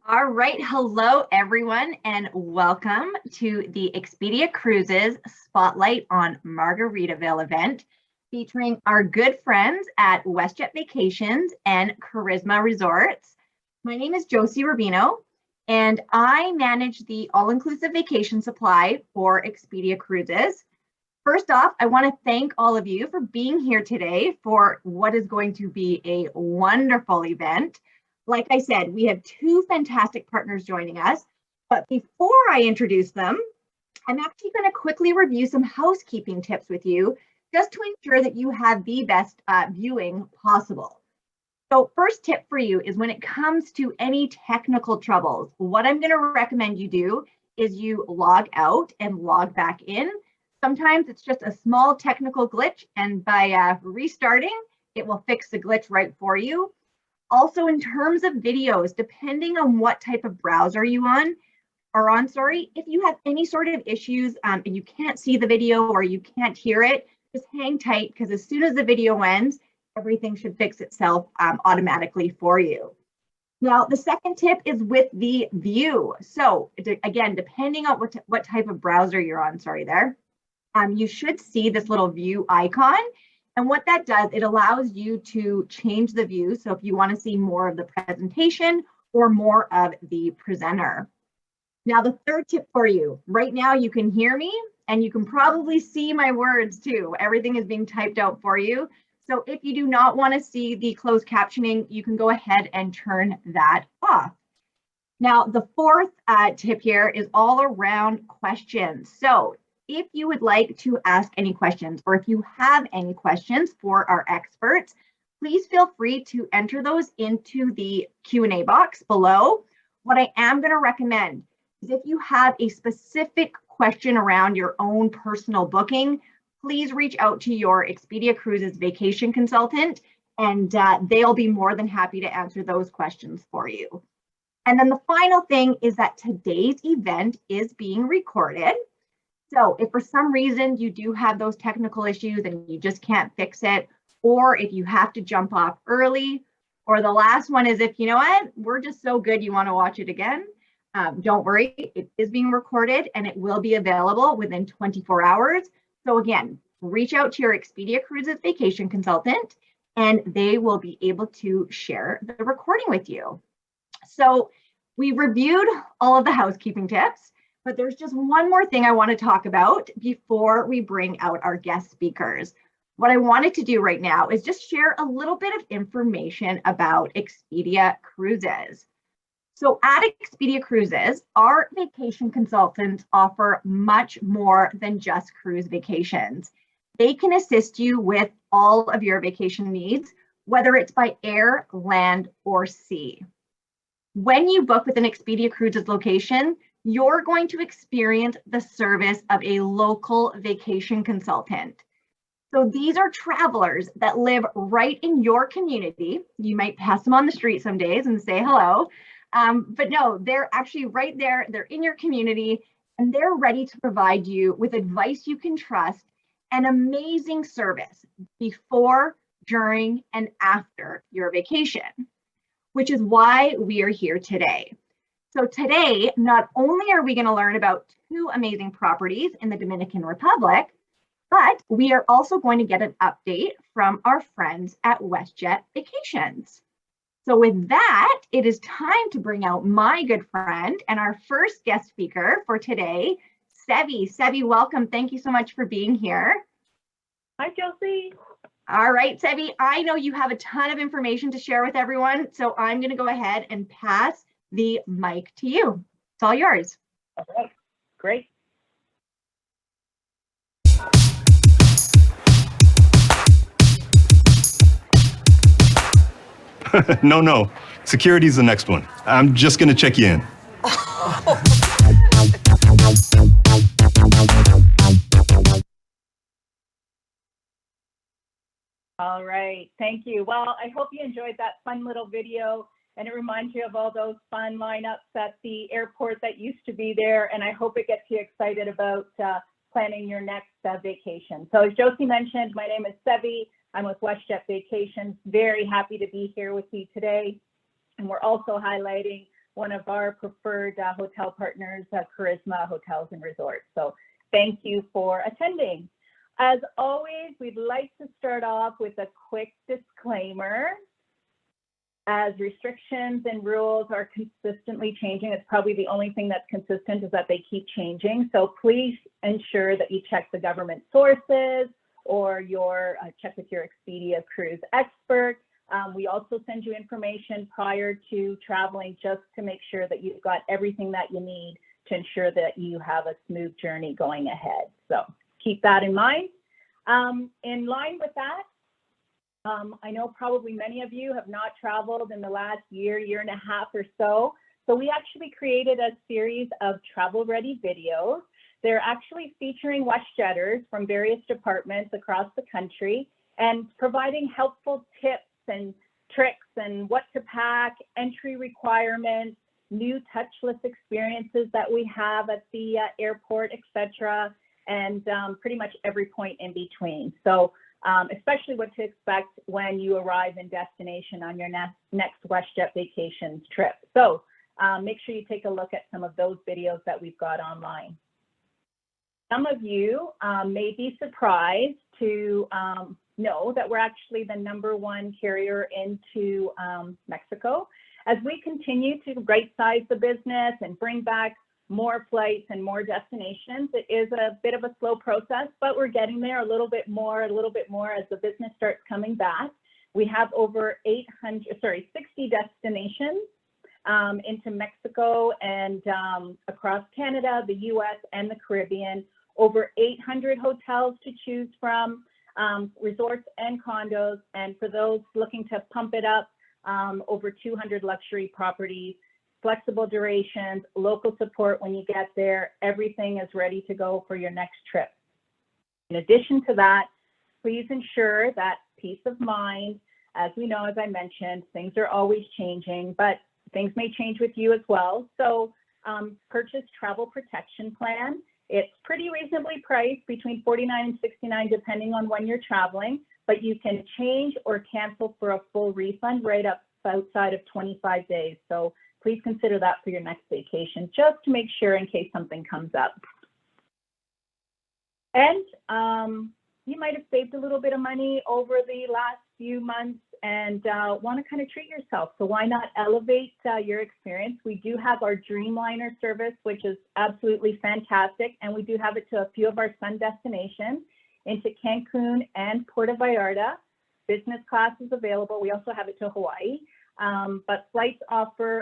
All right, hello everyone, and welcome to the Expedia Cruises Spotlight on Margaritaville event, featuring our good friends at Westjet Vacations and Charisma Resorts. My name is Josie Rubino, and I manage the all-inclusive vacation supply for Expedia Cruises. First off, I want to thank all of you for being here today for what is going to be a wonderful event. Like I said, we have two fantastic partners joining us, but before I introduce them, I'm actually going to quickly review some housekeeping tips with you just to ensure that you have the best viewing possible. So first tip for you is when it comes to any technical troubles, what I'm going to recommend you do is you log out and log back in. Sometimes it's just a small technical glitch, and by restarting, it will fix the glitch right for you. Also, in terms of videos, depending on what type of browser you are on, if you have any sort of issues and you can't see the video or you can't hear it, just hang tight, because as soon as the video ends, everything should fix itself automatically for you. Now, the second tip is with the view. So again, depending on what type of browser you're on, you should see this little view icon. And what that does, it allows you to change the view. So if you want to see more of the presentation or more of the presenter. Now, the third tip for you, right now you can hear me and you can probably see my words too. Everything is being typed out for you. So if you do not want to see the closed captioning, you can go ahead and turn that off. Now, the fourth tip here is all around questions. So if you would like to ask any questions, or if you have any questions for our experts, please feel free to enter those into the Q&A box below. What I am going to recommend is if you have a specific question around your own personal booking, please reach out to your Expedia Cruises vacation consultant, and they'll be more than happy to answer those questions for you. And then the final thing is that today's event is being recorded. So if for some reason you do have those technical issues and you just can't fix it, or if you have to jump off early, or the last one is if, you know what, we're just so good you want to watch it again, don't worry, it is being recorded and it will be available within 24 hours. So again, reach out to your Expedia Cruises vacation consultant and they will be able to share the recording with you. So we reviewed all of the housekeeping tips, but there's just one more thing I want to talk about before we bring out our guest speakers. What I wanted to do right now is just share a little bit of information about Expedia Cruises. So at Expedia Cruises, our vacation consultants offer much more than just cruise vacations. They can assist you with all of your vacation needs, whether it's by air, land, or sea. When you book with an Expedia Cruises location, you're going to experience the service of a local vacation consultant. So these are travelers that live right in your community. You might pass them on the street some days and say hello, but no, they're actually right there. They're in your community and they're ready to provide you with advice you can trust and amazing service before, during, and after your vacation, which is why we are here today. So today, not only are we going to learn about two amazing properties in the Dominican Republic, but we are also going to get an update from our friends at Westjet Vacations. So with that, it is time to bring out my good friend and our first guest speaker for today, Sevi. Sevi, welcome. Thank you so much for being here. Hi, Josie. All right, Sevi, I know you have a ton of information to share with everyone, so I'm going to go ahead and pass the mic to you. It's all yours. All right, great. No. Security's the next one. I'm just going to check you in. All right, thank you. Well, I hope you enjoyed that fun little video, and it reminds you of all those fun lineups at the airport that used to be there, and I hope it gets you excited about planning your next vacation. So as Josie mentioned, my name is Sevi. I'm with Westjet Vacations. Very happy to be here with you today. And we're also highlighting one of our preferred hotel partners, Charisma Hotels and Resorts. So thank you for attending. As always, we'd like to start off with a quick disclaimer. As restrictions and rules are consistently changing, it's probably the only thing that's consistent is that they keep changing. So please ensure that you check the government sources or check with your Expedia cruise expert. We also send you information prior to traveling just to make sure that you've got everything that you need to ensure that you have a smooth journey going ahead. So keep that in mind. In line with that, I know probably many of you have not traveled in the last year and a half or so. So we actually created a series of travel-ready videos. They're actually featuring Westjetters from various departments across the country and providing helpful tips and tricks and what to pack, entry requirements, new touchless experiences that we have at the airport, etc., and pretty much every point in between. So especially what to expect when you arrive in destination on your next Westjet vacations trip. So make sure you take a look at some of those videos that we've got online. Some of you may be surprised to know that we're actually the #1 carrier into Mexico. As we continue to right-size the business and bring back more flights and more destinations, it is a bit of a slow process, but we're getting there a little bit more as the business starts coming back. We have over 60 destinations into Mexico and across Canada, the US, and the Caribbean, over 800 hotels to choose from, resorts and condos, and for those looking to pump it up, over 200 luxury properties, flexible durations, local support when you get there. Everything is ready to go for your next trip. In addition to that, please ensure that peace of mind. As we know, as I mentioned, things are always changing, but things may change with you as well. So purchase travel protection plan. It's pretty reasonably priced, between $49 and $69, depending on when you're traveling, but you can change or cancel for a full refund right up outside of 25 days. So please consider that for your next vacation, just to make sure in case something comes up. And you might have saved a little bit of money over the last few months and want to kind of treat yourself. So why not elevate your experience? We do have our Dreamliner service, which is absolutely fantastic. And we do have it to a few of our sun destinations into Cancun and Puerto Vallarta. Business class is available. We also have it to Hawaii. But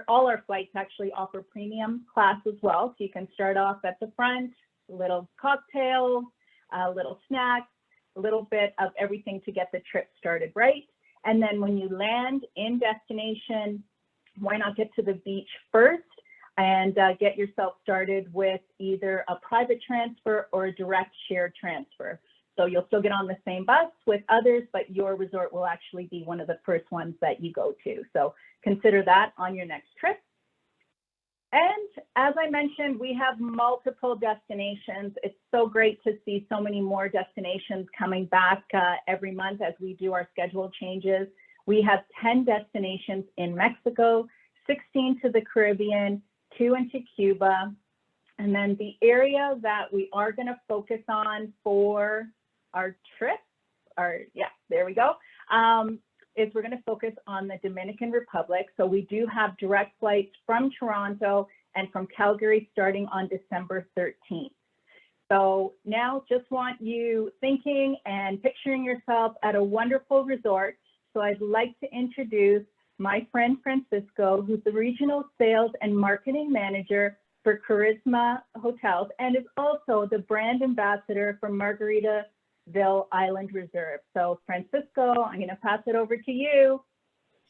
all our flights actually offer premium class as well. So you can start off at the front, little cocktails, little snacks, a little bit of everything to get the trip started right. And then when you land in destination, why not get to the beach first and get yourself started with either a private transfer or a direct shared transfer. So you'll still get on the same bus with others, but your resort will actually be one of the first ones that you go to. So consider that on your next trip. And as I mentioned, we have multiple destinations. It's so great to see so many more destinations coming back every month as we do our schedule changes. We have 10 destinations in Mexico, 16 to the Caribbean, 2 into Cuba. And then the area that we are going to focus on for our trip, there we go, is we're going to focus on the Dominican Republic. So we do have direct flights from Toronto and from Calgary starting on December 13th. So now just want you thinking and picturing yourself at a wonderful resort. So I'd like to introduce my friend Francisco, who's the Regional Sales and Marketing Manager for Charisma Hotels and is also the brand ambassador for Margaritaville Island Reserve. So Francisco, I'm going to pass it over to you.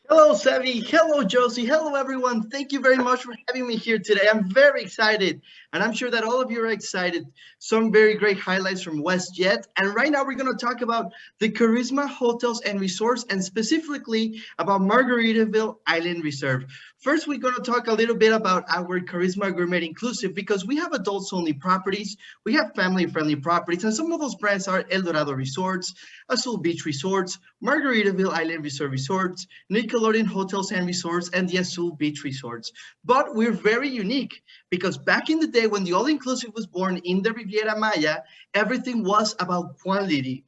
Hello, Savvy. Hello, Josie. Hello, everyone. Thank you very much for having me here today. I'm very excited, and I'm sure that all of you are excited. Some very great highlights from Westjet. And right now, we're going to talk about the Charisma Hotels and Resorts, and specifically about Margaritaville Island Reserve. First, we're going to talk a little bit about our Charisma Gourmet Inclusive because we have adults-only properties, we have family-friendly properties, and some of those brands are El Dorado Resorts, Azul Beach Resorts, Margaritaville Island Resort Resorts, Nickelodeon Hotels and Resorts, and the Azul Beach Resorts. But we're very unique because back in the day when the all-inclusive was born in the Riviera Maya, everything was about quantity,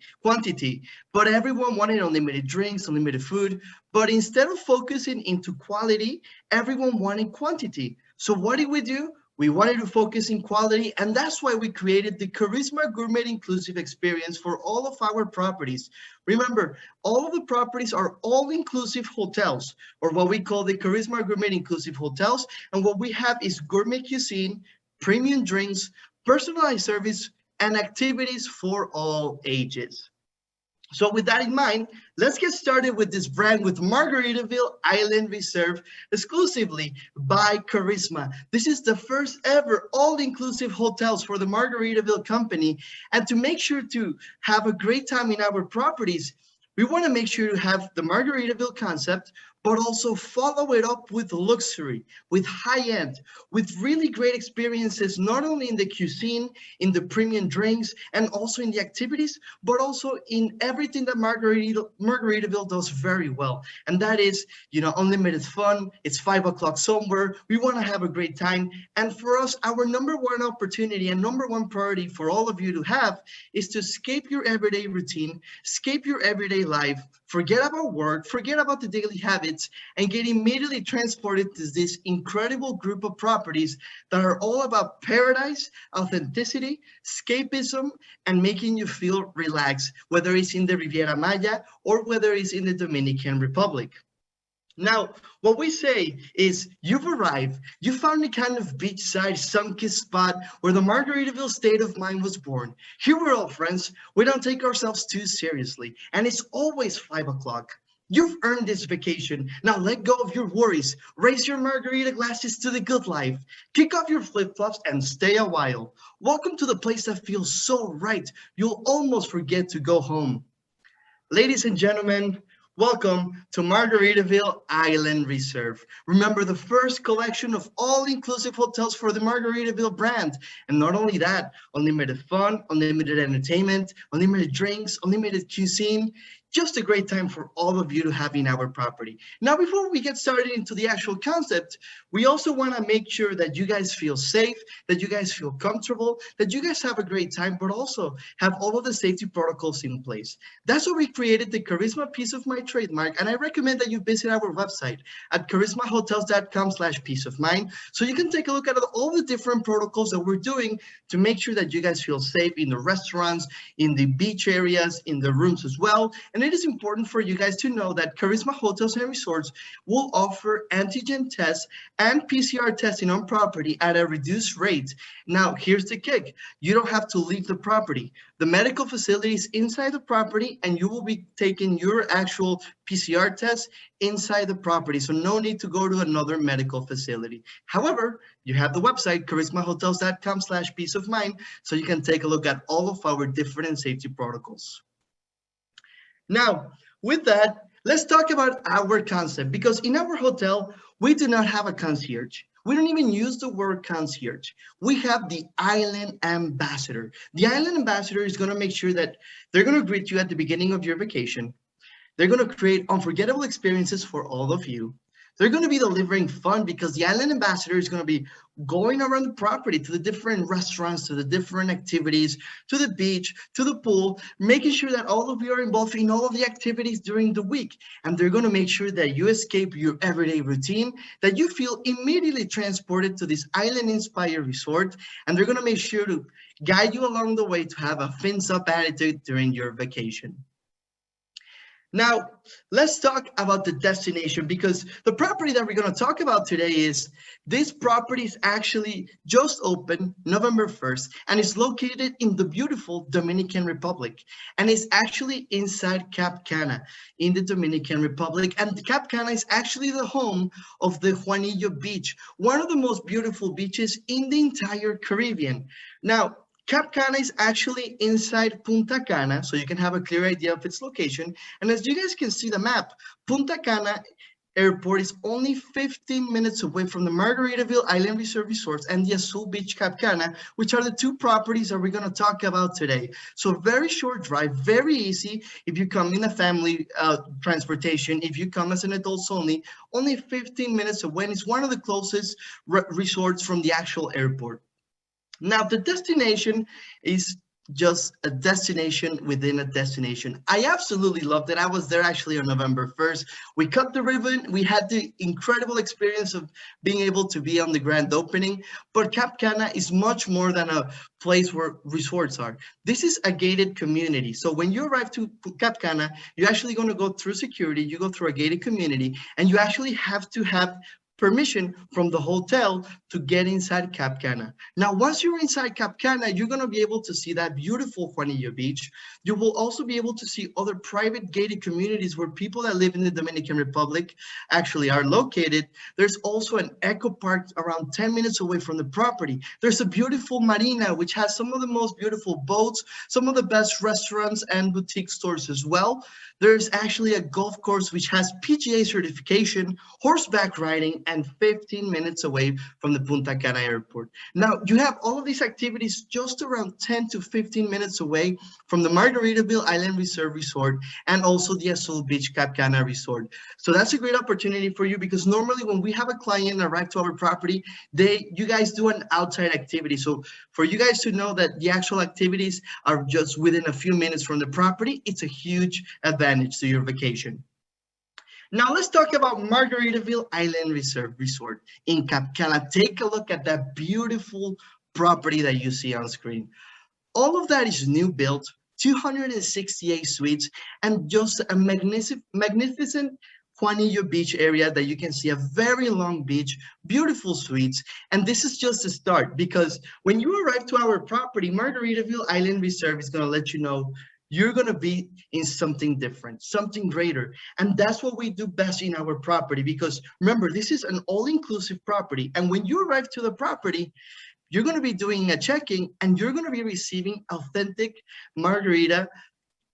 but everyone wanted unlimited drinks, unlimited food. But instead of focusing into quality, everyone wanted quantity. So what did we do? We wanted to focus in quality, and that's why we created the Charisma Gourmet Inclusive experience for all of our properties. Remember, all of the properties are all-inclusive hotels, or what we call the Charisma Gourmet Inclusive hotels, and what we have is gourmet cuisine, premium drinks, personalized service, and activities for all ages. So with that in mind, let's get started with this brand with Margaritaville Island Reserve exclusively by Charisma. This is the first ever all-inclusive hotels for the Margaritaville company. And to make sure to have a great time in our properties, we want to make sure to have the Margaritaville concept, but also follow it up with luxury, with high-end, with really great experiences, not only in the cuisine, in the premium drinks, and also in the activities, but also in everything that Margaritaville does very well. And that is, unlimited fun. It's 5 o'clock somewhere. We want to have a great time. And for us, our number one opportunity and number one priority for all of you to have is to escape your everyday routine, escape your everyday life, forget about work, forget about the daily habits, and get immediately transported to this incredible group of properties that are all about paradise, authenticity, escapism, and making you feel relaxed, whether it's in the Riviera Maya or whether it's in the Dominican Republic. Now, what we say is you've arrived, you found a kind of beachside, sun-kissed spot where the Margaritaville state of mind was born. Here we're all friends. We don't take ourselves too seriously, and it's always 5 o'clock. You've earned this vacation. Now let go of your worries. Raise your margarita glasses to the good life. Kick off your flip-flops and stay a while. Welcome to the place that feels so right, you'll almost forget to go home. Ladies and gentlemen, welcome to Margaritaville Island Reserve. Remember, the first collection of all-inclusive hotels for the Margaritaville brand. And not only that, unlimited fun, unlimited entertainment, unlimited drinks, unlimited cuisine. Just a great time for all of you to have in our property. Now, before we get started into the actual concept, we also want to make sure that you guys feel safe, that you guys feel comfortable, that you guys have a great time, but also have all of the safety protocols in place. That's why we created the Charisma Peace of Mind trademark, and I recommend that you visit our website at charismahotels.com/peace of mind so you can take a look at all the different protocols that we're doing to make sure that you guys feel safe in the restaurants, in the beach areas, in the rooms as well. And it is important for you guys to know that Charisma Hotels and Resorts will offer antigen tests and PCR testing on property at a reduced rate. Now, here's the kick. You don't have to leave the property. The medical facility is inside the property, and you will be taking your actual PCR test inside the property. So no need to go to another medical facility. However, you have the website, charismahotels.com/peace of mind, so you can take a look at all of our different safety protocols. Now, with that, let's talk about our concept, because in our hotel, we do not have a concierge. We don't even use the word concierge. We have the Island Ambassador. The Island Ambassador is going to make sure that they're going to greet you at the beginning of your vacation. They're going to create unforgettable experiences for all of you. They're going to be delivering fun because the Island Ambassador is going to be going around the property to the different restaurants, to the different activities, to the beach, to the pool, making sure that all of you are involved in all of the activities during the week. And they're going to make sure that you escape your everyday routine, that you feel immediately transported to this island-inspired resort. And they're going to make sure to guide you along the way to have a fins-up attitude during your vacation. Now, let's talk about the destination, because the property that we're going to talk about today is this property is actually just opened November 1st, and it's located in the beautiful Dominican Republic, and it's actually inside Cap Cana in the Dominican Republic. And Cap Cana is actually the home of the Juanillo Beach, one of the most beautiful beaches in the entire Caribbean. Now, Cap Cana is actually inside Punta Cana, so you can have a clear idea of its location. And as you guys can see the map, Punta Cana Airport is only 15 minutes away from the Margaritaville Island Resort Resorts and the Azul Beach Cap Cana, which are the two properties that we're going to talk about today. So very short drive, very easy. If you come in a family transportation, if you come as an adults only 15 minutes away, and it's one of the closest resorts from the actual airport. Now, the destination is just a destination within a destination. I absolutely loved it. I was there actually on November 1st. We cut the ribbon. We had the incredible experience of being able to be on the grand opening. But Cap Cana is much more than a place where resorts are. This is a gated community. So when you arrive to Cap Cana, you're actually going to go through security. You go through a gated community, and you actually have to have permission from the hotel to get inside Cap Cana. Now, once you're inside Cap Cana, you're going to be able to see that beautiful Juanillo Beach. You will also be able to see other private gated communities where people that live in the Dominican Republic actually are located. There's also an eco park around 10 minutes away from the property. There's a beautiful marina, which has some of the most beautiful boats, some of the best restaurants and boutique stores as well. There's actually a golf course which has PGA certification, horseback riding, and 15 minutes away from the Punta Cana airport. Now, you have all of these activities just around 10 to 15 minutes away from the Margaritaville Island Resort and also the Azul Beach Cap Cana Resort. So that's a great opportunity for you, because normally when we have a client arrive to our property, you guys do an outside activity. So for you guys to know that the actual activities are just within a few minutes from the property, it's a huge advantage to your vacation. Now let's talk about Margaritaville Island Resort in Cap Cana. Take a look at that beautiful property that you see on screen. All of that is new built, 268 suites, and just a magnificent Juanillo Beach area that you can see, a very long beach, beautiful suites. And this is just a start, because when you arrive to our property, Margaritaville Island Resort is going to let you know you're going to be in something different, something greater. And that's what we do best in our property, because remember, this is an all-inclusive property. And when you arrive to the property, you're going to be doing a check-in, and you're going to be receiving authentic margarita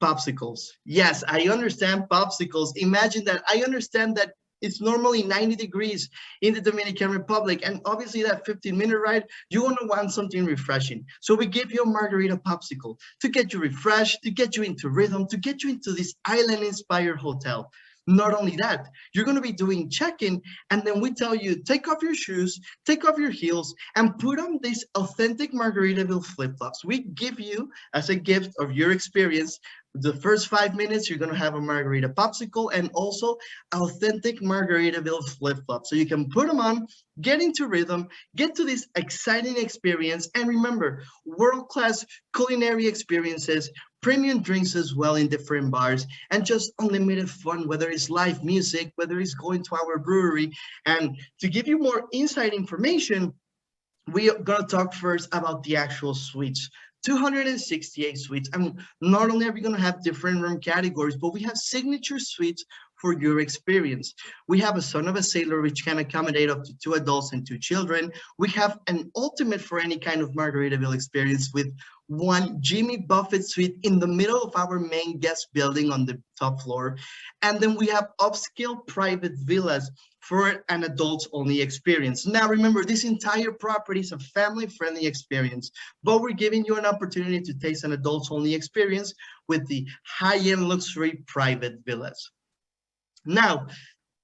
popsicles. Yes, I understand popsicles. Imagine that. I understand that it's normally 90 degrees in the Dominican Republic, and obviously that 15-minute ride, you want to want something refreshing. So we give you a margarita popsicle to get you refreshed, to get you into rhythm, to get you into this island-inspired hotel. Not only that, you're going to be doing check-in, and then we tell you, take off your shoes, take off your heels, and put on these authentic Margaritaville flip-flops. We give you, as a gift of your experience, the first 5 minutes, you're going to have a margarita popsicle and also authentic Margaritaville flip-flops. So you can put them on, get into rhythm, get to this exciting experience, and remember, world-class culinary experiences, premium drinks as well in different bars, and just unlimited fun, whether it's live music, whether it's going to our brewery. And to give you more inside information, we are going to talk first about the actual suites. 268 suites, and not only are we going to have different room categories, but we have signature suites for your experience. We have a Son of a Sailor, which can accommodate up to 2 adults and 2 children. We have an ultimate for any kind of Margaritaville experience with one Jimmy Buffett suite in the middle of our main guest building on the top floor. And then we have upscale private villas for an adults only experience. Now remember, this entire property is a family-friendly experience, but we're giving you an opportunity to taste an adults only experience with the high-end luxury private villas. Now,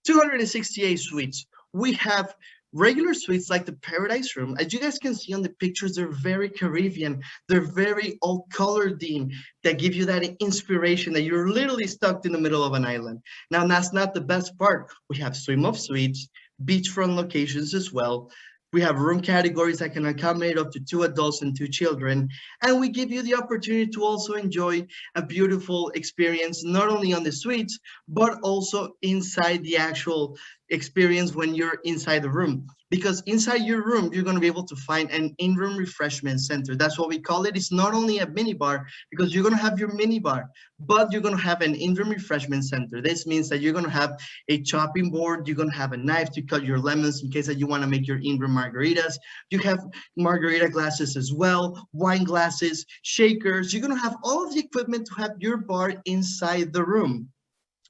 268 suites. We have regular suites like the Paradise Room. As you guys can see on the pictures, they're very Caribbean. They're very all color themed that give you that inspiration that you're literally stuck in the middle of an island. Now, that's not the best part. We have swim-off suites, beachfront locations as well. We have room categories that can accommodate up to 2 adults and 2 children. And we give you the opportunity to also enjoy a beautiful experience, not only on the suites, but also inside the actual experience when you're inside the room. Because inside your room, you're going to be able to find an in-room refreshment center. That's what we call it. It's not only a mini bar, because you're going to have your mini bar, but you're going to have an in-room refreshment center. This means that you're going to have a chopping board. You're going to have a knife to cut your lemons in case that you want to make your in-room margaritas. You have margarita glasses as well, wine glasses, shakers. You're going to have all of the equipment to have your bar inside the room.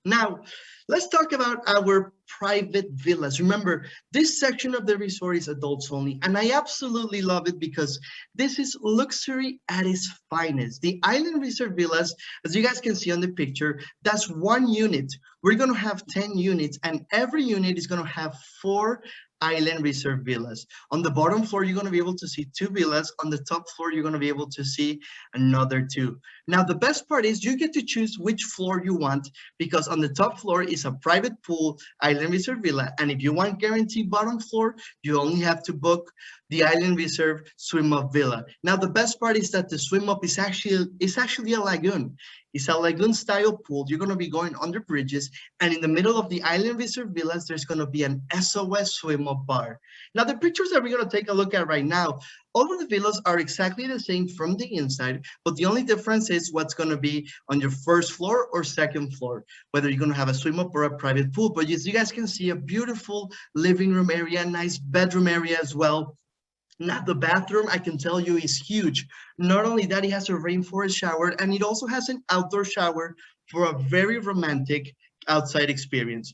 Now, let's talk about our private villas. Remember, this section of the resort is adults only, and I absolutely love it because this is luxury at its finest. The Island Resort Villas, as you guys can see on the picture, that's one unit. We're going to have 10 units, and every unit is going to have 4 Island Resort Villas. On the bottom floor, you're going to be able to see 2 villas. On the top floor, you're going to be able to see another 2. Now, the best part is you get to choose which floor you want, because on the top floor is a private pool Island Resort Villa. And if you want guaranteed bottom floor, you only have to book the Island Resort Swim Up Villa. Now, the best part is that the swim up is actually a lagoon. It's a lagoon style pool. You're going to be going under bridges, and in the middle of the Island Resort Villas, there's going to be an SOS swim up bar. Now, the pictures that we're going to take a look at right now, all of the villas are exactly the same from the inside, but the only difference is what's going to be on your first floor or second floor, whether you're going to have a swim up or a private pool. But as you guys can see, a beautiful living room area, nice bedroom area as well. Now, the bathroom, I can tell you, is huge. Not only that, it has a rainforest shower, and it also has an outdoor shower for a very romantic outside experience.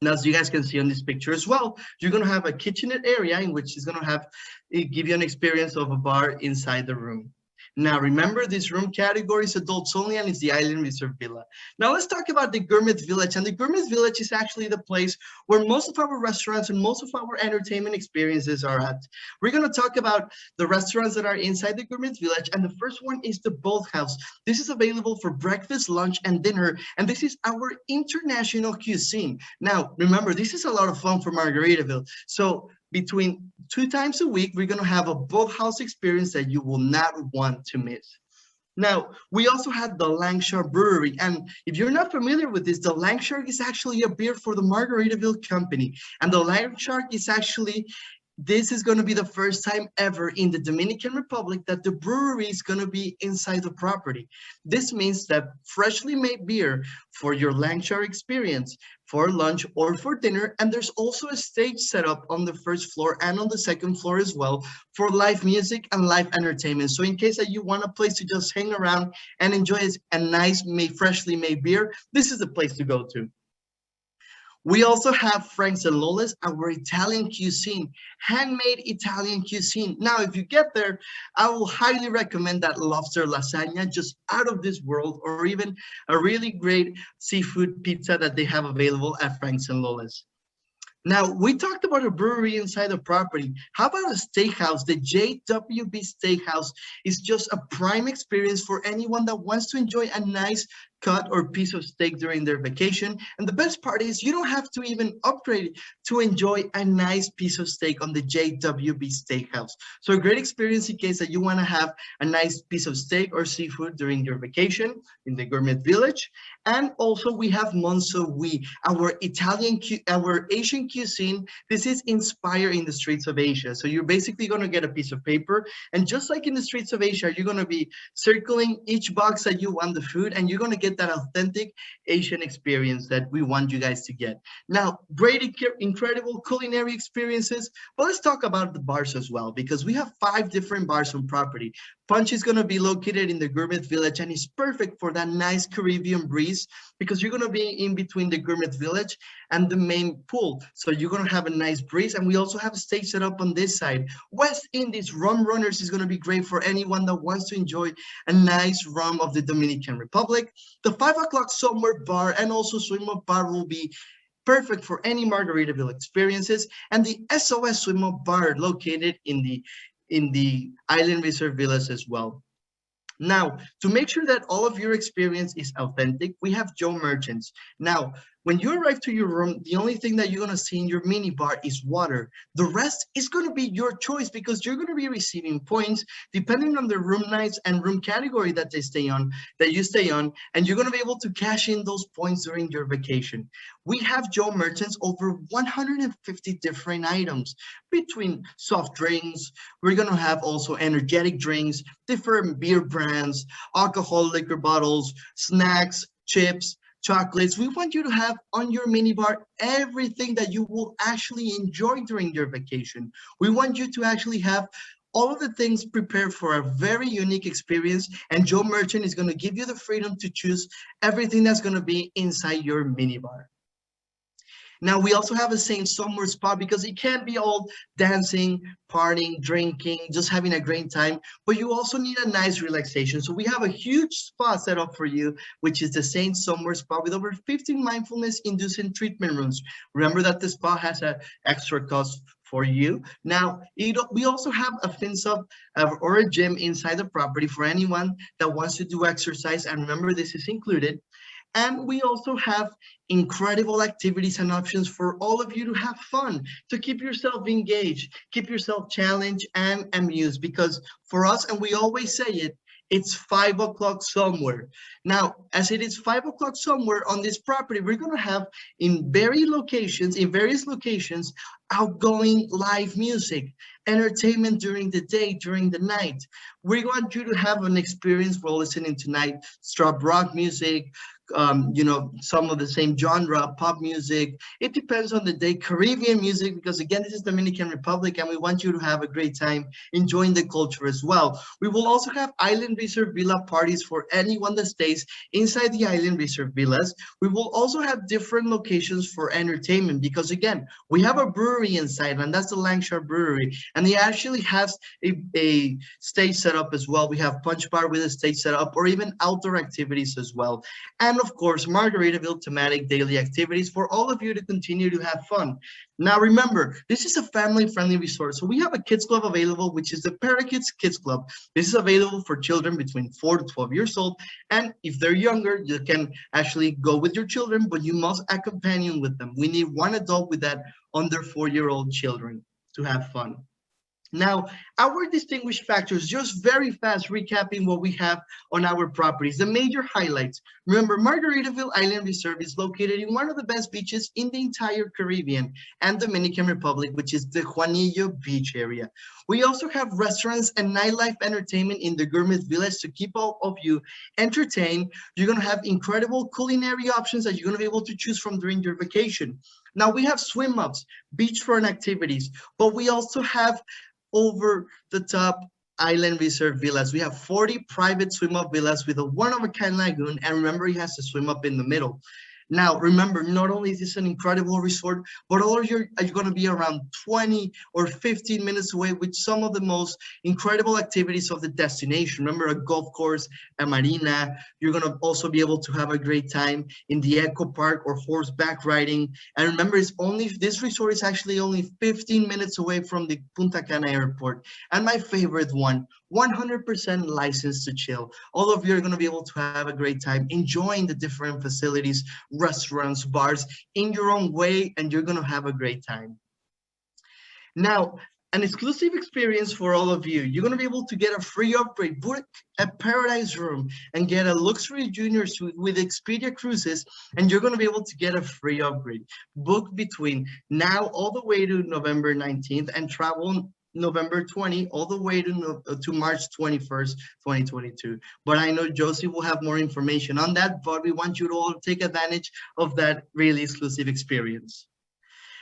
Now, as you guys can see on this picture as well, you're going to have a kitchenette area in which is going to have give you an experience of a bar inside the room. Now, remember, this room category is adults only, and it's the Island Resort Villa. Now, let's talk about the Gourmet Village. And the Gourmet Village is actually the place where most of our restaurants and most of our entertainment experiences are at. We're going to talk about the restaurants that are inside the Gourmet Village. And the first one is the Boathouse. This is available for breakfast, lunch, and dinner. And this is our international cuisine. Now, remember, this is a lot of fun for Margaritaville. So between 2 times a week, we're going to have a boathouse experience that you will not want to miss. Now, we also have the Langshark Brewery. And if you're not familiar with this, the Langshark is actually a beer for the Margaritaville company. And the Langshark is actually, this is going to be the first time ever in the Dominican Republic that the brewery is going to be inside the property. This means that freshly made beer for your Langshark experience, for lunch or for dinner. And there's also a stage set up on the first floor and on the second floor as well for live music and live entertainment. So in case that you want a place to just hang around and enjoy a nice, freshly made beer, this is the place to go to. We also have Frank's and Lola's, our Italian cuisine, handmade Italian cuisine. Now, if you get there, I will highly recommend that lobster lasagna, just out of this world, or even a really great seafood pizza that they have available at Frank's and Lola's. Now, we talked about a brewery inside the property. How about a steakhouse? The JWB Steakhouse is just a prime experience for anyone that wants to enjoy a nice cut or piece of steak during their vacation. And the best part is you don't have to even upgrade to enjoy a nice piece of steak on the JWB Steakhouse. So a great experience in case that you want to have a nice piece of steak or seafood during your vacation in the Gourmet Village. And also we have Monsowi, our Asian cuisine. This is inspired in the streets of Asia. So you're basically going to get a piece of paper, and just like in the streets of Asia, you're going to be circling each box that you want the food, and you're going to get that authentic Asian experience that we want you guys to get. Now, great, incredible culinary experiences, but let's talk about the bars as well, because we have 5 different bars on property. Punch is going to be located in the Gourmet Village, and it's perfect for that nice Caribbean breeze because you're going to be in between the Gourmet Village and the main pool. So you're going to have a nice breeze, and we also have a stage set up on this side. West Indies Rum Runners is going to be great for anyone that wants to enjoy a nice rum of the Dominican Republic. The 5 o'clock Somewhere Bar and also Swim Up Bar will be perfect for any Margaritaville experiences, and the SOS Swim Up Bar located in the Island Resort Villas as well. Now, to make sure that all of your experience is authentic, we have Joe Merchants. Now, when you arrive to your room, the only thing that you're going to see in your mini bar is water. The rest is going to be your choice because you're going to be receiving points depending on the room nights and room category that you stay on, and you're going to be able to cash in those points during your vacation. We have Joe Merchants over 150 different items between soft drinks. We're going to have also energetic drinks, different beer brands, alcohol liquor bottles, snacks, chips, chocolates. We want you to have on your minibar everything that you will actually enjoy during your vacation. We want you to actually have all of the things prepared for a very unique experience, and Joe Merchant is going to give you the freedom to choose everything that's going to be inside your minibar. Now, we also have a Saint Somewhere spa because it can't be all dancing, partying, drinking, just having a great time, but you also need a nice relaxation. So we have a huge spa set up for you, which is the Saint Somewhere spa with over 15 mindfulness-inducing treatment rooms. Remember that the spa has an extra cost for you. Now, we also have a FinSub or a gym inside the property for anyone that wants to do exercise. And remember, this is included. And we also have incredible activities and options for all of you to have fun, to keep yourself engaged, keep yourself challenged and amused. Because for us, and we always say it, it's 5 o'clock somewhere. Now, as it is 5 o'clock somewhere on this property, we're going to have in various locations, outgoing live music, entertainment during the day, during the night. We want you to have an experience while listening tonight, strut rock music, some of the same genre, pop music. It depends on the day. Caribbean music, because again, this is Dominican Republic and we want you to have a great time enjoying the culture as well. We will also have Island Resort Villa parties for anyone that stays inside the Island Resort Villas. We will also have different locations for entertainment because again, we have a brewery inside and that's the Langshore Brewery. And it actually has a stage set up as well. We have punch bar with a stage set up or even outdoor activities as well. And of course, Margaritaville thematic daily activities for all of you to continue to have fun. Now, remember, this is a family-friendly resort. So we have a kids club available, which is the Parakids Kids Club. This is available for children between 4 to 12 years old. And if they're younger, you can actually go with your children, but you must accompany with them. We need one adult with that under 4-year-old children to have fun. Now, our distinguished factors, just very fast recapping what we have on our properties, the major highlights. Remember, Margaritaville Island Resort is located in one of the best beaches in the entire Caribbean and Dominican Republic, which is the Juanillo Beach area. We also have restaurants and nightlife entertainment in the Gourmet Village to keep all of you entertained. You're going to have incredible culinary options that you're going to be able to choose from during your vacation. Now, we have swim-ups, beachfront activities, but we also have over the top island resort villas. We have 40 private swim up villas with a one-of-a-kind lagoon, and remember, it has a swim up in the middle. Now, remember, not only is this an incredible resort, but all of you are going to be around 20 or 15 minutes away with some of the most incredible activities of the destination. Remember, a golf course, a marina. You're going to also be able to have a great time in the eco park or horseback riding. And remember, this resort is actually only 15 minutes away from the Punta Cana airport. And my favorite one, 100% licensed to chill. All of you are going to be able to have a great time enjoying the different facilities, restaurants, bars in your own way, and you're going to have a great time. Now, an exclusive experience for all of you. You're going to be able to get a free upgrade, book a paradise room, and get a luxury junior suite with Expedia Cruises, and you're going to be able to get a free upgrade. Book between now all the way to November 19th and travel November 20 all the way to March 21st, 2022. But I know Josie will have more information on that, but we want you to all take advantage of that really exclusive experience.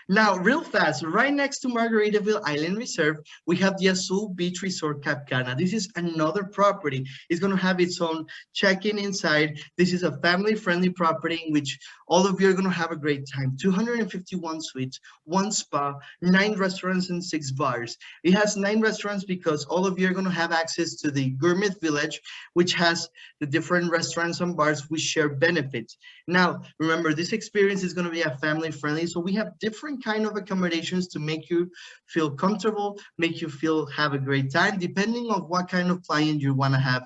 Now, real fast, right next to Margaritaville Island Reserve, we have the Azul Beach Resort Cap Cana. This is another property. It's going to have its own check-in inside. This is a family-friendly property in which all of you are going to have a great time. 251 suites, 1 spa, 9 restaurants, and 6 bars. It has 9 restaurants because all of you are going to have access to the Gourmet Village, which has the different restaurants and bars which share benefits. Now, remember, this experience is going to be a family-friendly, so we have different kind of accommodations to make you feel comfortable, make you have a great time, depending on what kind of client you want to have,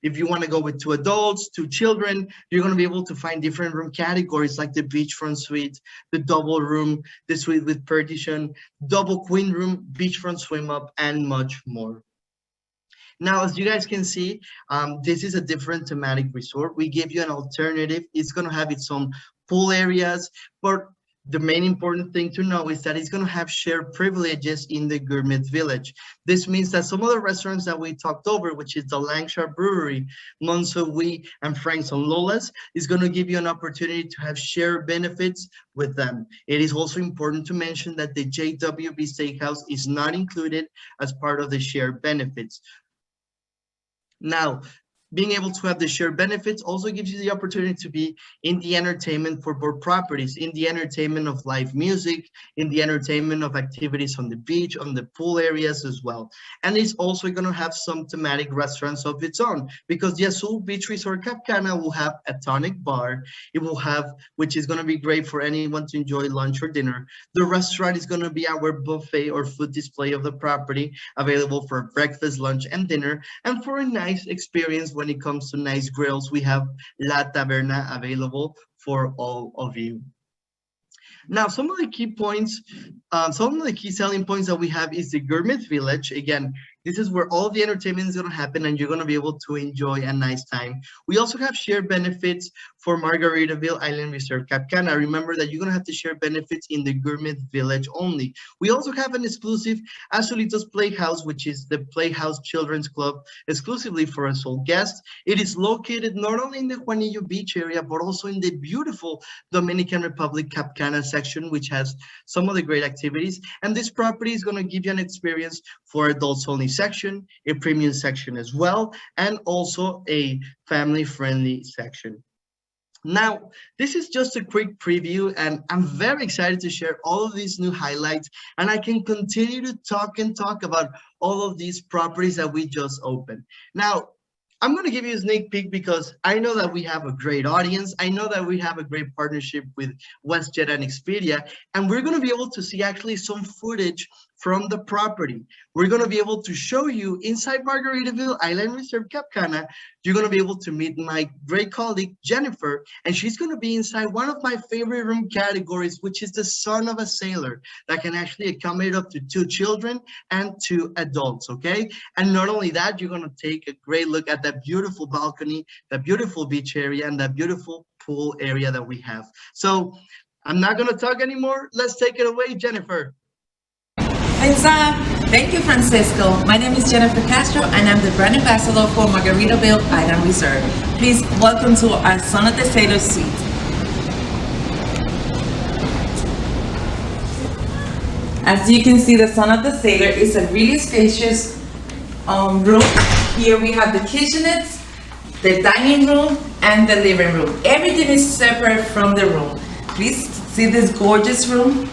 if you want to go with 2 adults, 2 children, you're going to be able to find different room categories like the beachfront suite, the double room, the suite with partition, double queen room, beachfront swim up, and much more. Now, as you guys can see, this is a different thematic resort. We give you an alternative. It's going to have its own pool areas, but the main important thing to know is that it's going to have shared privileges in the Gourmet Village. This means that some of the restaurants that we talked over, which is the Langshore Brewery, Monsoui, and Frank's and Lola's, is going to give you an opportunity to have shared benefits with them. It is also important to mention that the JWB Steakhouse is not included as part of the shared benefits. Now, being able to have the shared benefits also gives you the opportunity to be in the entertainment for both properties, in the entertainment of live music, in the entertainment of activities on the beach, on the pool areas as well. And it's also going to have some thematic restaurants of its own, because the Azul Beach Resort Cap Cana will have a tonic bar. It will have, which is going to be great for anyone to enjoy lunch or dinner. The restaurant is going to be our buffet or food display of the property, available for breakfast, lunch, and dinner. And for a nice experience when it comes to nice grills, we have La Taberna available for all of you. Now, some of the key points, some of the key selling points that we have is the Gourmet Village. Again, this is where all the entertainment is going to happen and you're going to be able to enjoy a nice time. We also have shared benefits for Margaritaville Island Resort Cap Cana. Remember that you're going to have to share benefits in the Gourmet Village only. We also have an exclusive Azulitos Playhouse, which is the Playhouse Children's Club exclusively for Azul guests. It is located not only in the Juanillo Beach area, but also in the beautiful Dominican Republic Cap Cana section, which has some of the great activities. And this property is going to give you an experience for adults only section, a premium section as well, and also a family-friendly section. Now, this is just a quick preview, and I'm very excited to share all of these new highlights, and I can continue to talk about all of these properties that we just opened. Now, I'm going to give you a sneak peek because I know that we have a great audience. I know that we have a great partnership with Westjet and Expedia, and we're going to be able to see actually some footage from the property. We're going to be able to show you inside Margaritaville Island Resort Cap Cana. You're going to be able to meet my great colleague, Jennifer, and she's going to be inside one of my favorite room categories, which is the Son of a Sailor, that can actually accommodate up to 2 children and 2 adults, okay? And not only that, you're going to take a great look at that beautiful balcony, that beautiful beach area, and that beautiful pool area that we have. So I'm not going to talk anymore. Let's take it away, Jennifer. Thank you, Francisco. My name is Jennifer Castro, and I'm the brand ambassador for Margaritaville Island Resort. Please welcome to our Son of the Sailor suite. As you can see, the Son of the Sailor is a really spacious room. Here we have the kitchenettes, the dining room, and the living room. Everything is separate from the room. Please see this gorgeous room.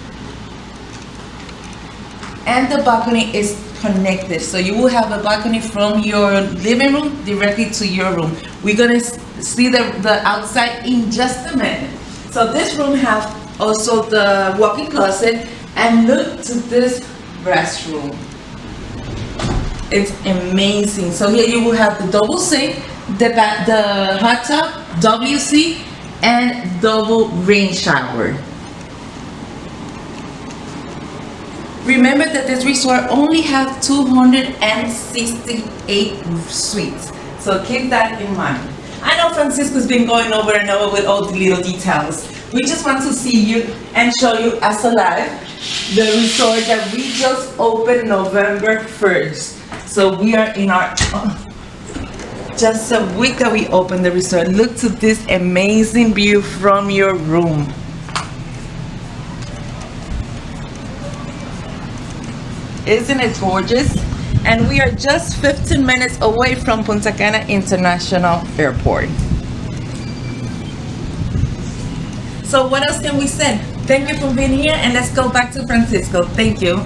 And the balcony is connected, so you will have a balcony from your living room directly to your room. We're gonna see the outside in just a minute. So this room has also the walk-in closet, and look to this restroom. It's amazing. So here you will have the double sink, the hot tub, WC, and double rain shower. Remember that this resort only has 268 suites, so keep that in mind. I know Francisco's been going over and over with all the little details. We just want to see you and show you as alive the resort that we just opened November 1st. So we are in our, just a week that we opened the resort. Look to this amazing view from your room. Isn't it gorgeous? And we are just 15 minutes away from Punta Cana International Airport. So what else can we say? Thank you for being here, and let's go back to Francisco. Thank you.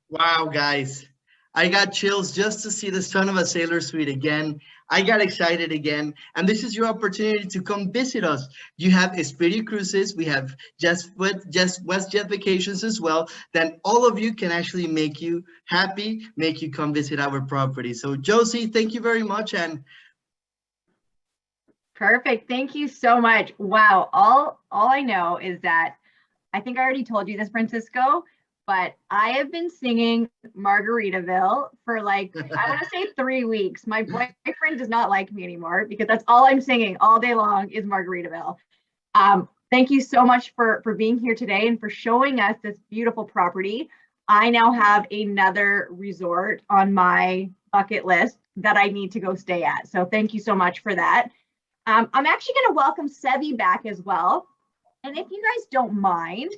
Wow, guys. I got chills just to see the Son of a Sailor suite again. I got excited again, and this is your opportunity to come visit us. You have Expedia Cruises, we have just Westjet Vacations as well. Then all of you can actually make you happy, make you come visit our property. So Josie, thank you very much. And perfect. Thank you so much. Wow. All I know is that I think I already told you this, Francisco, but I have been singing Margaritaville for like, I want to say 3 weeks. My boyfriend does not like me anymore because that's all I'm singing all day long is Margaritaville. Thank you so much for being here today and for showing us this beautiful property. I now have another resort on my bucket list that I need to go stay at. So thank you so much for that. I'm actually going to welcome Sevi back as well. And if you guys don't mind,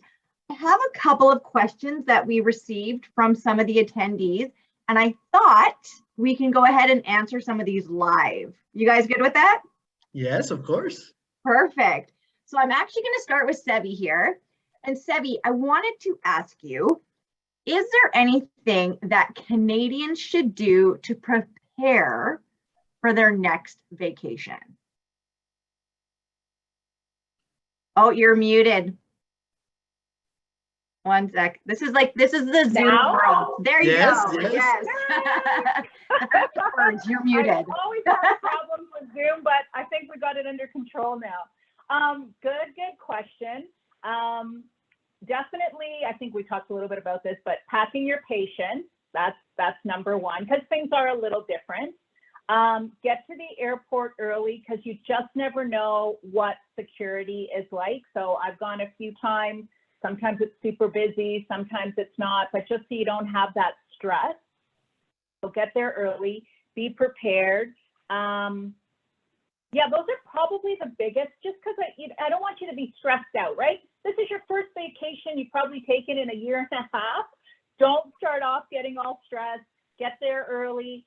I have a couple of questions that we received from some of the attendees, And I thought we can go ahead and answer some of these live. You guys good with that? Yes, of course. Perfect. So I'm actually going to start with Sevi here. And Sevi, I wanted to ask you, is there anything that Canadians should do to prepare for their next vacation? Oh, you're muted. One sec. This is the Zoom world. There you go. Yes. You're muted. I always have problems with Zoom, but I think we got it under control now. Good question. Definitely, I think we talked a little bit about this, but packing your patience, that's number one, because things are a little different. Get to the airport early, because you just never know what security is like. So I've gone a few times. Sometimes it's super busy, sometimes it's not, but just so you don't have that stress. So get there early, be prepared. Yeah, those are probably the biggest, just because I don't want you to be stressed out, right? This is your first vacation. You've probably taken in a year and a half. Don't start off getting all stressed. Get there early.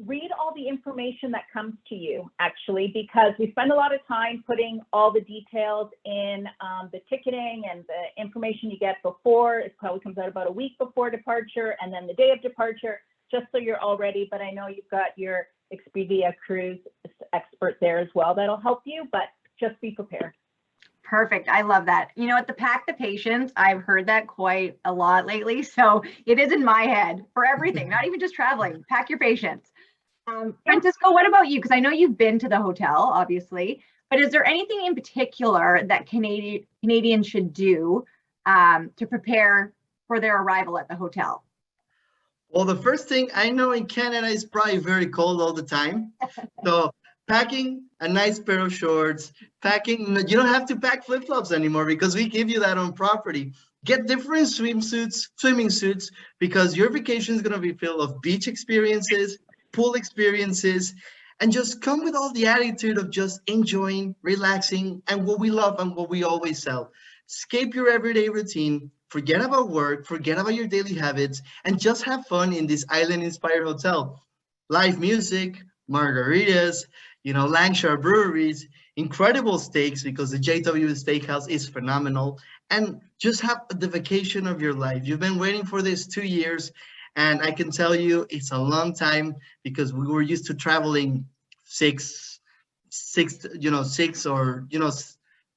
Read all the information that comes to you, actually, because we spend a lot of time putting all the details in the ticketing and the information you get before. It probably comes out about a week before departure, and then the day of departure, just so you're all ready. But I know you've got your Expedia cruise expert there as well that'll help you, but just be prepared. Perfect. I love that. You know what, the pack the patience, I've heard that quite a lot lately. So it is in my head for everything, not even just traveling. Pack your patience. Francisco, what about you? Because I know you've been to the hotel, obviously, but is there anything in particular that Canadians should do to prepare for their arrival at the hotel? Well, the first thing, I know in Canada it's probably very cold all the time. So packing a nice pair of shorts, you don't have to pack flip-flops anymore because we give you that on property. Get different swimming suits, because your vacation is going to be filled of beach experiences, pool experiences, and just come with all the attitude of just enjoying, relaxing, and what we love and what we always sell. Escape your everyday routine, forget about work, forget about your daily habits, and just have fun in this island-inspired hotel. Live music, margaritas, Langshire breweries, incredible steaks, because the JW Steakhouse is phenomenal, and just have the vacation of your life. You've been waiting for this 2 years, and I can tell you it's a long time, because we were used to traveling six or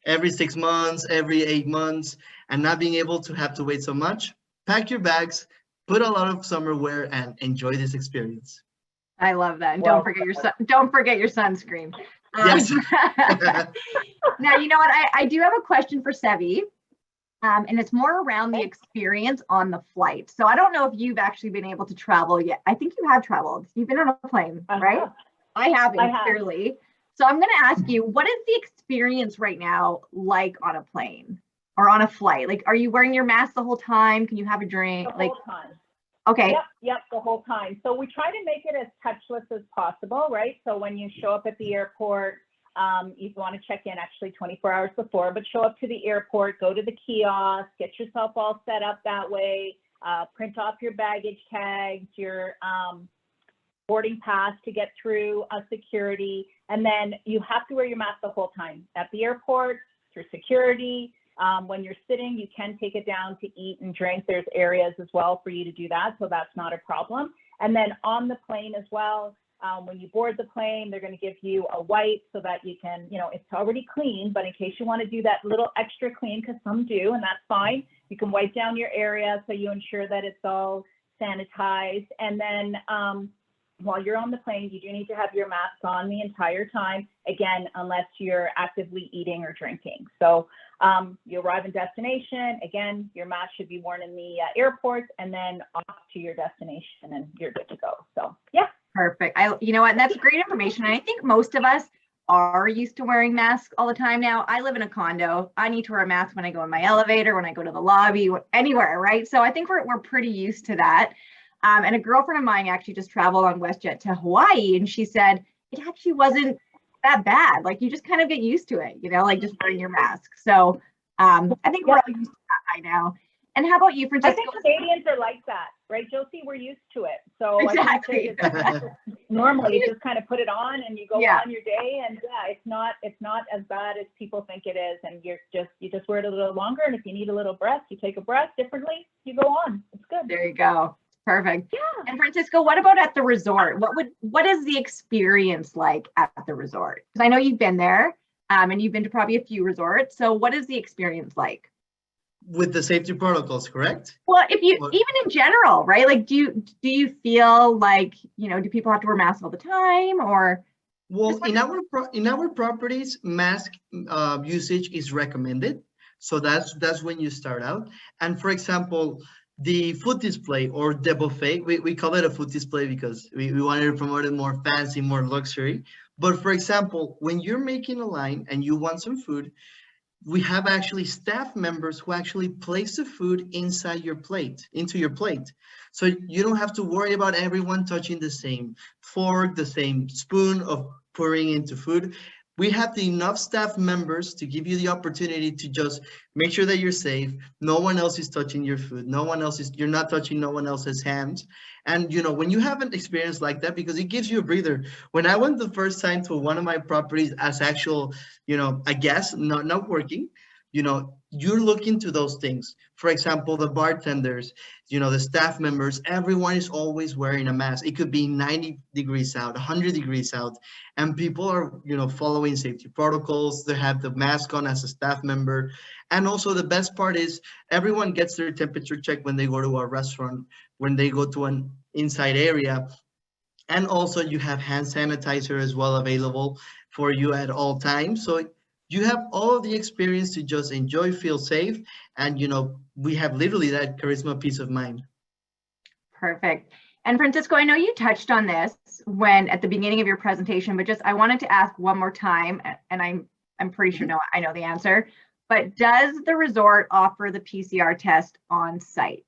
every 6 months, every 8 months, and not being able to have to wait so much. Pack your bags, put a lot of summer wear, and enjoy this experience. I love that. And don't forget your sunscreen. Yes. Now, you know what? I do have a question for Sevi, and it's more around the experience on the flight. So I don't know if you've actually been able to travel yet. I think you have traveled. You've been on a plane, right? I haven't, clearly. So I'm going to ask you, what is the experience right now like on a plane or on a flight? Like, are you wearing your mask the whole time? Can you have a drink? The whole time. Okay. Yep, the whole time. So we try to make it as touchless as possible, right? So when you show up at the airport, you want to check in actually 24 hours before, but show up to the airport, go to the kiosk, get yourself all set up that way, print off your baggage tags, your boarding pass to get through security, and then you have to wear your mask the whole time at the airport, through security. When you're sitting, you can take it down to eat and drink. There's areas as well for you to do that, so that's not a problem. And then on the plane as well, when you board the plane, they're going to give you a wipe so that you can, it's already clean, but in case you want to do that little extra clean, because some do, and that's fine, you can wipe down your area so you ensure that it's all sanitized. And then while you're on the plane, you do need to have your mask on the entire time, again, unless you're actively eating or drinking. So you arrive in destination, again, your mask should be worn in the airport, and then off to your destination and you're good to go. So yeah. Perfect. You know what, that's great information. And I think most of us are used to wearing masks all the time now. I live in a condo. I need to wear a mask when I go in my elevator, when I go to the lobby, anywhere, right? So I think we're pretty used to that. And a girlfriend of mine actually just traveled on Westjet to Hawaii, and she said it actually wasn't that bad. Like, you just kind of get used to it, like just wearing your mask. So I think we're all used to that by now. And how about you, I Francesca? think Canadians are like that, right, Josie? We're used to it. So Exactly. I think that normally you just kind of put it on and you go Yeah. on your day, and yeah, it's not as bad as people think it is. And you just wear it a little longer, and if you need a little breath, you take a breath differently, you go on. It's good. There you go. Perfect. Yeah. And Francisco, what about at the resort? What is the experience like at the resort? Because I know you've been there, and you've been to probably a few resorts. So what is the experience like? With the safety protocols, correct? Well, if you Or- even in general, right? Like, do you feel like, do people have to wear masks all the time, or? Well, Just in our properties, mask usage is recommended. So that's when you start out. And for example, the food display or the buffet, we call it a food display because we wanted to promote it more fancy, more luxury. But for example, when you're making a line and you want some food, we have actually staff members who actually place the food inside your plate, into your plate. So you don't have to worry about everyone touching the same fork, the same spoon of pouring into food. We have enough staff members to give you the opportunity to just make sure that you're safe. No one else is touching your food. You're not touching no one else's hands. And when you have an experience like that, because it gives you a breather. When I went the first time to one of my properties as actual, a guest, not working, you're looking to those things. For example, the bartenders, the staff members, everyone is always wearing a mask. It could be 90 degrees out, 100 degrees out, and people are, following safety protocols. They have the mask on as a staff member. And also the best part is everyone gets their temperature checked when they go to a restaurant, when they go to an inside area. And also you have hand sanitizer as well available for you at all times. So you have all of the experience to just enjoy, feel safe, and we have literally that charisma, peace of mind. Perfect. And Francisco, I know you touched on this when at the beginning of your presentation, but just I wanted to ask one more time, and I'm pretty sure I know the answer, but does the resort offer the PCR test on site?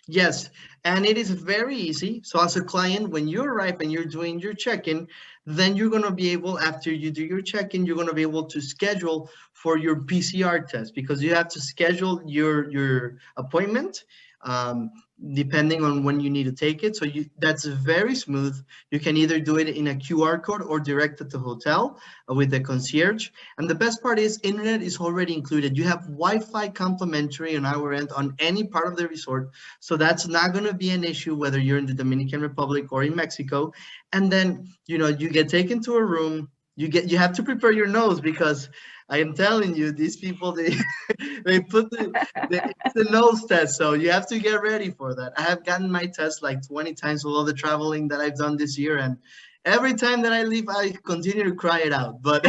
Yes, and it is very easy. So as a client, when you arrive and you're doing your check-in, then you're going to be able, after you do your check-in, you're going to be able to schedule for your PCR test, because you have to schedule your appointment depending on when you need to take it. So that's very smooth. You can either do it in a QR code or direct at the hotel with the concierge. And the best part is internet is already included. You have Wi-Fi complimentary on our end on any part of the resort. So that's not going to be an issue whether you're in the Dominican Republic or in Mexico. And then, you get taken to a room. You have to prepare your nose, because I am telling you, these people, they put it's the nose test. So you have to get ready for that. I have gotten my test like 20 times with all the traveling that I've done this year. And every time that I leave, I continue to cry it out. But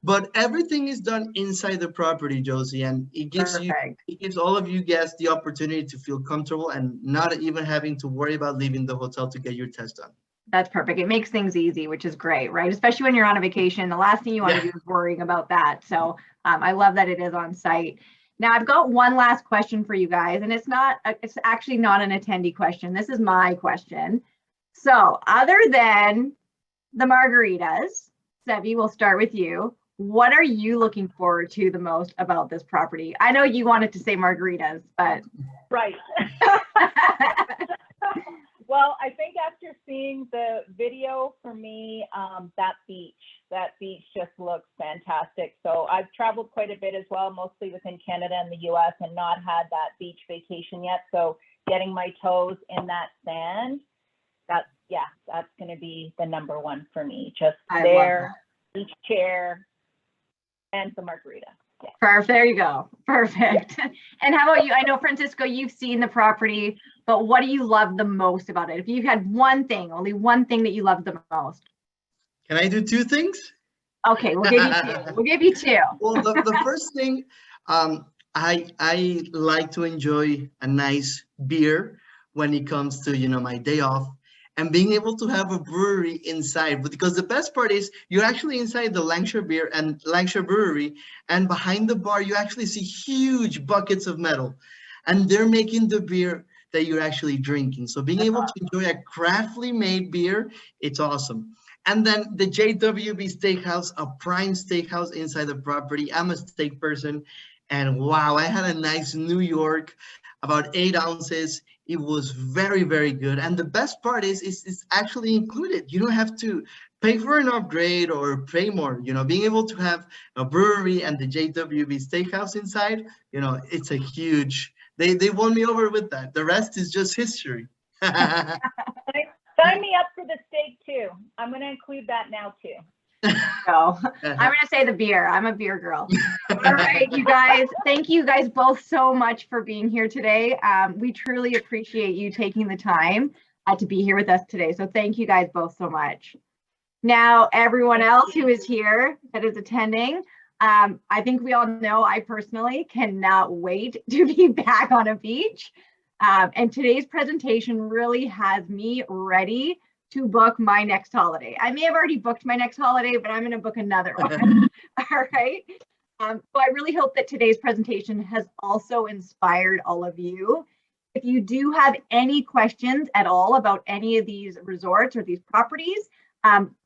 but everything is done inside the property, Josie. And it gives all of you guests the opportunity to feel comfortable and not even having to worry about leaving the hotel to get your test done. That's perfect. It makes things easy, which is great, right? Especially when you're on a vacation. The last thing you want to do is worrying about that. So I love that it is on site. Now I've got one last question for you guys, and it's actually not an attendee question. This is my question. So other than the margaritas, Sevi, we'll start with you. What are you looking forward to the most about this property? I know you wanted to say margaritas, but. Right. Well, I think after seeing the video, for me, that beach just looks fantastic. So I've traveled quite a bit as well, mostly within Canada and the US, and not had that beach vacation yet. So getting my toes in that sand, that's going to be the number one for me. Just there, beach chair, and the margarita. Yeah. Perfect. There you go. Perfect. And how about you? I know, Francisco, you've seen the property, but what do you love the most about it? If you had only one thing that you love the most. Can I do two things? Okay, we'll give you two. We'll give you two. Well, the first thing, I like to enjoy a nice beer when it comes to, my day off, and being able to have a brewery inside. But because the best part is you're actually inside the Lancashire Brewery, and behind the bar, you actually see huge buckets of metal, and they're making the beer that you're actually drinking. So being able to enjoy a craftily made beer, it's awesome. And then the JWB Steakhouse, a prime steakhouse inside the property. I'm a steak person. And wow, I had a nice New York, about 8 ounces. It was very, very good. And the best part is it's actually included. You don't have to pay for an upgrade or pay more. Being able to have a brewery and the JWB Steakhouse inside, it's a huge, they won me over with that. The rest is just history. Sign me up for the steak too. I'm going to include that now too. So I'm going to say the beer. I'm a beer girl. All right, you guys. Thank you guys both so much for being here today. We truly appreciate you taking the time to be here with us today. So thank you guys both so much. Now, everyone else who is here that is attending, I think we all know I personally cannot wait to be back on a beach. And today's presentation really has me ready to book my next holiday. I may have already booked my next holiday, but I'm going to book another one. All right. So I really hope that today's presentation has also inspired all of you. If you do have any questions at all about any of these resorts or these properties,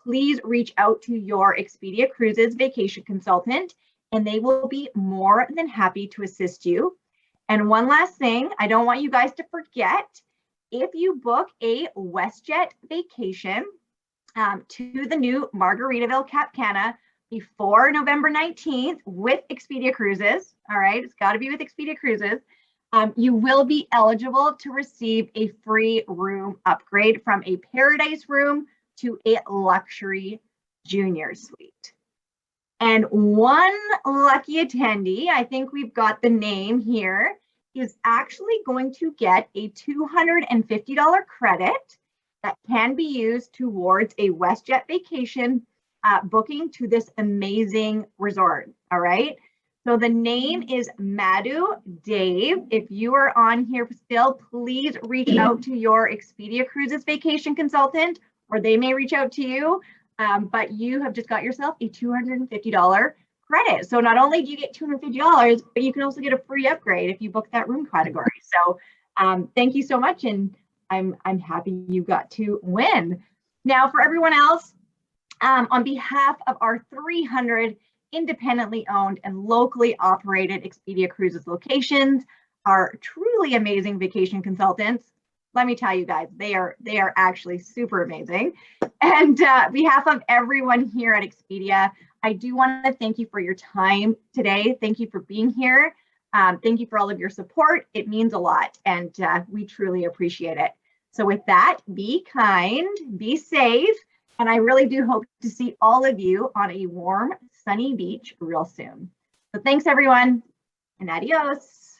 please reach out to your Expedia Cruises vacation consultant, and they will be more than happy to assist you. And one last thing, I don't want you guys to forget, if you book a Westjet vacation to the new Margaritaville Cap Cana before November 19th with Expedia Cruises, all right, it's got to be with Expedia Cruises, you will be eligible to receive a free room upgrade from a Paradise room to a luxury junior suite. And one lucky attendee, I think we've got the name here, is actually going to get a $250 credit that can be used towards a Westjet vacation booking to this amazing resort. All right. So the name is Madhu Dave. If you are on here still, please reach out to your Expedia Cruises vacation consultant, or they may reach out to you. But you have just got yourself a $250 credit. So not only do you get $250, but you can also get a free upgrade if you book that room category. So thank you so much. And I'm happy you got to win. Now for everyone else, on behalf of our 300 independently owned and locally operated Expedia Cruises locations, our truly amazing vacation consultants, let me tell you guys, they are actually super amazing. And behalf of everyone here at Expedia, I do want to thank you for your time today. Thank you for being here. Thank you for all of your support. It means a lot, and we truly appreciate it. So with that, be kind, be safe, and I really do hope to see all of you on a warm, sunny beach real soon. So thanks, everyone, and adios.